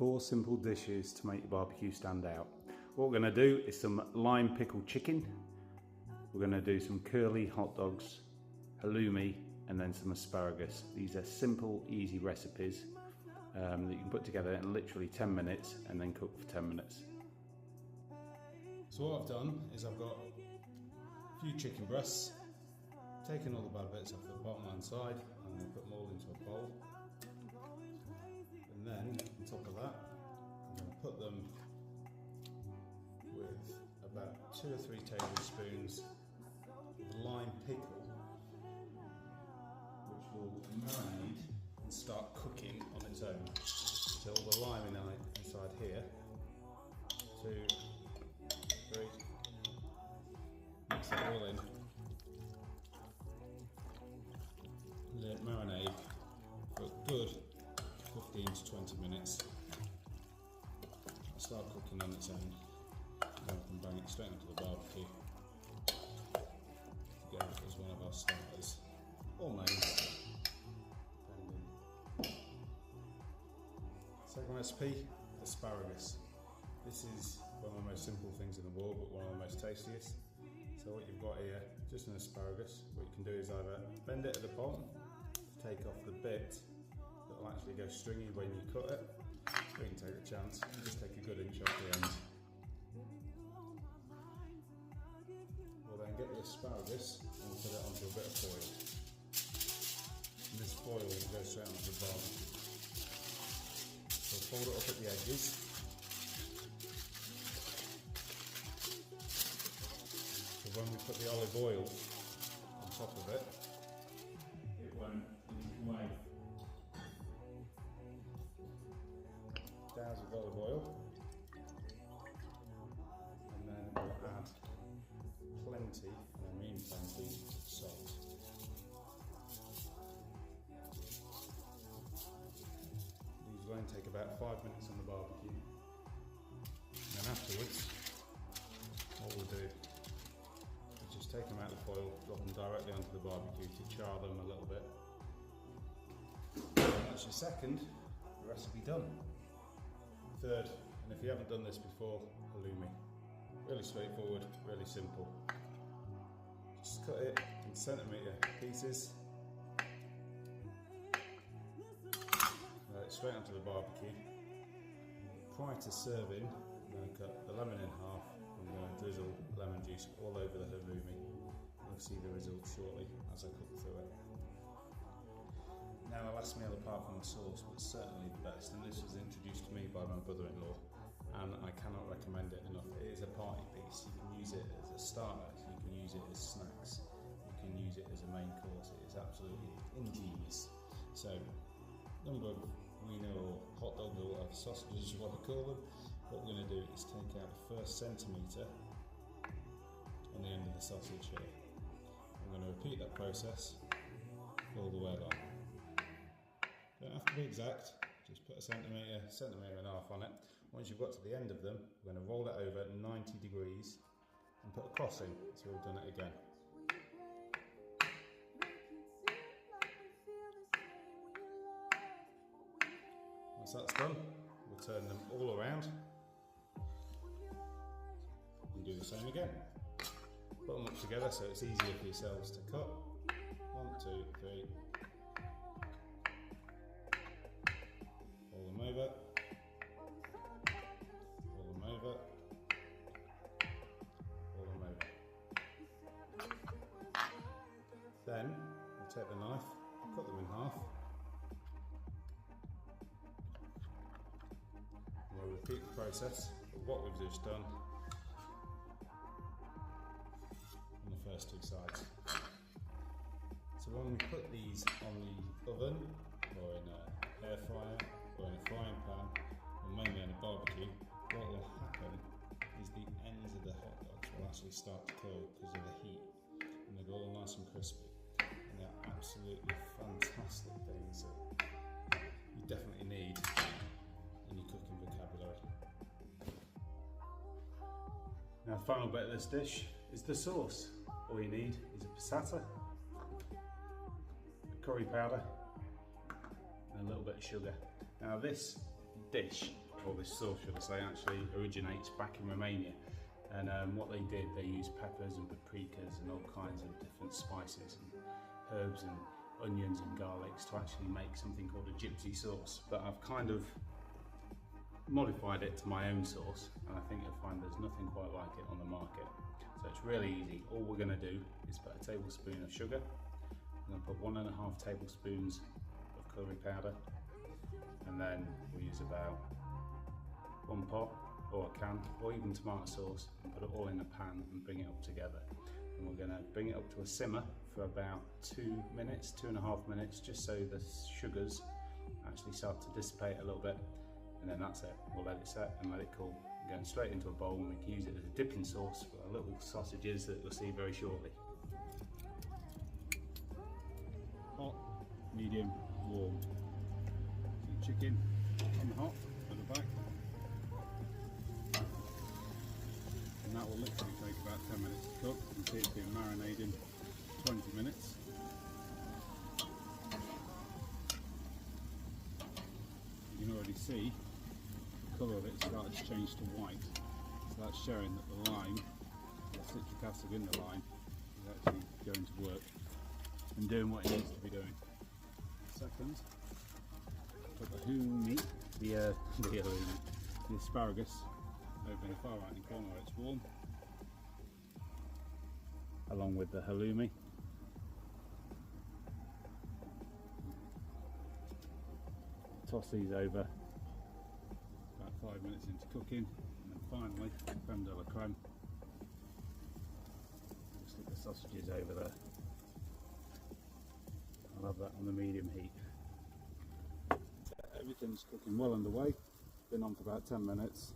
4 simple dishes to make your barbecue stand out. What we're going to do is some lime pickled chicken. We're going to do some curly hot dogs, halloumi, and then some asparagus. These are simple, easy recipes that you can put together in literally 10 minutes and then cook for 10 minutes. So what I've done is I've got a few chicken breasts, taken all the bad bits off the bottom and side, and then put them all into a bowl. And then on top of that, I'm going to put them with about 2 or 3 tablespoons of lime pickle, which will marinate and start cooking on its own. So all the lime inside here. 2, 3. Mix that all in. Let it marinate for a good 15 to 20 minutes. It'll start cooking on its own. Then we can bang it straight onto the barbecue to go as one of our starters. Or mains. Second recipe, asparagus. This is one of the most simple things in the world, but one of the most tastiest. So what you've got here, just an asparagus. What you can do is either bend it at the bottom, take off the bit that will actually go stringy when you cut it, or you can take a chance and just take a good inch off the end. We'll then get the asparagus and we'll put it onto a bit of foil. And this foil will go straight onto the barbecue. So fold it up at the edges. So when we put the olive oil on top of it, it won't leak away. Douse with olive oil, and then we'll add plenty, and I mean plenty, salt. These will only take about 5 minutes on the barbecue. And then afterwards, what we'll do is just take them out of the foil, drop them directly onto the barbecue to char them a little bit. And that's your second recipe done. Third, and if you haven't done this before, halloumi. Really straightforward, really simple. Just cut it in centimetre pieces. Straight onto the barbecue. Prior to serving, I'm going to cut the lemon in half. I'm going to drizzle lemon juice all over the halloumi. You'll see the results shortly as I cook through it. Now, the last meal apart from the sauce, but certainly the best, and this was introduced to me by my brother-in-law, and I cannot recommend it enough. It is a party piece. You can use it as a starter, you can use it as snacks, you can use it as a main course. It is absolutely ingenious. So, number of wiener or hot dogs or whatever sausages you want to call them, what we're going to do is take out the first centimetre on the end of the sausage here. I'm going to repeat that process all the way along. Don't have to be exact, just put a centimetre and a half on it. Once you've got to the end of them, we're going to roll it over 90 degrees and put a cross in, so we've done it again. Once that's done, we'll turn them all around and do the same again. Put them up together so it's easier for yourselves to cut. 1, 2, 3. Roll them over. Roll them over. Roll them over. Then we'll take the knife, cut them in half. We'll repeat the process of what we've just done on the first 2 sides. So when we put these on the oven, or in an air fryer, or in a frying pan, or mainly on a barbecue, what will happen is the ends of the hot dogs will actually start to curl because of the heat, and they're all nice and crispy. And they're absolutely fantastic things that you definitely need in your cooking vocabulary. Now, the final bit of this dish is the sauce. All you need is a passata, curry powder, and a little bit of sugar. Now, this dish or this sauce should I say, actually originates back in Romania. And what they did, they used peppers and paprikas and all kinds of different spices and herbs and onions and garlics to actually make something called a gypsy sauce. But I've kind of modified it to my own sauce, and I think you'll find there's nothing quite like it on the market. So it's really easy. All we're going to do is put a tablespoon of sugar. I'm going to put 1.5 tablespoons of curry powder, and then we'll use about 1 pot or a can or even tomato sauce and put it all in a pan and bring it up together. And we're going to bring it up to a simmer for about 2 minutes, 2.5 minutes, just so the sugars actually start to dissipate a little bit, and then that's it. We'll let it set and let it cool. Going straight into a bowl, and we can use it as a dipping sauce for our little sausages that you'll see very shortly. Hot, medium, warm. So chicken on the hot at the back, and that will literally take about 10 minutes to cook. You can see it's been marinating 20 minutes. You can already see the colour of it started to change to white. So that's showing that the lime, the citric acid in the lime, is actually going to work and doing what it needs to be doing. Second, put the Hallumi, the asparagus over in the far right hand corner where it's warm, along with the Hallumi. Toss these over about 5 minutes into cooking, and then finally, creme de la creme. We'll stick the sausages over there. I'll have that on the medium heat. Everything's cooking well underway. Been on for about 10 minutes.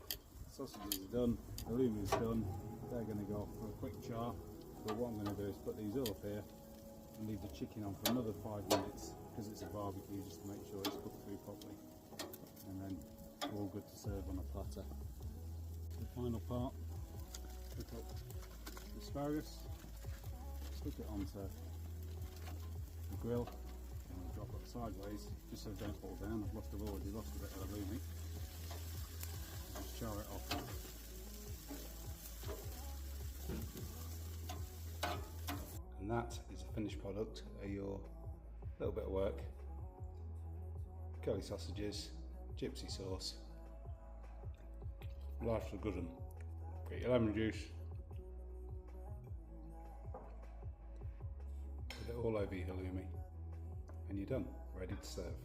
Sausages are done, halloumi is done. They're going to go off for a quick char. But what I'm going to do is put these all up here and leave the chicken on for another 5 minutes, because it's a barbecue, just to make sure it's cooked through properly. And then all good to serve on a platter. The final part, pick up the asparagus, stick it onto the grill, and we'll drop it sideways just so it don't fall down. I've already lost a bit of halloumi. Just char it off. And that is the finished product of your little bit of work. Curly sausages, gypsy sauce. Life's a good one. Get your lemon juice. Put it all over your halloumi, and you're done, ready to serve.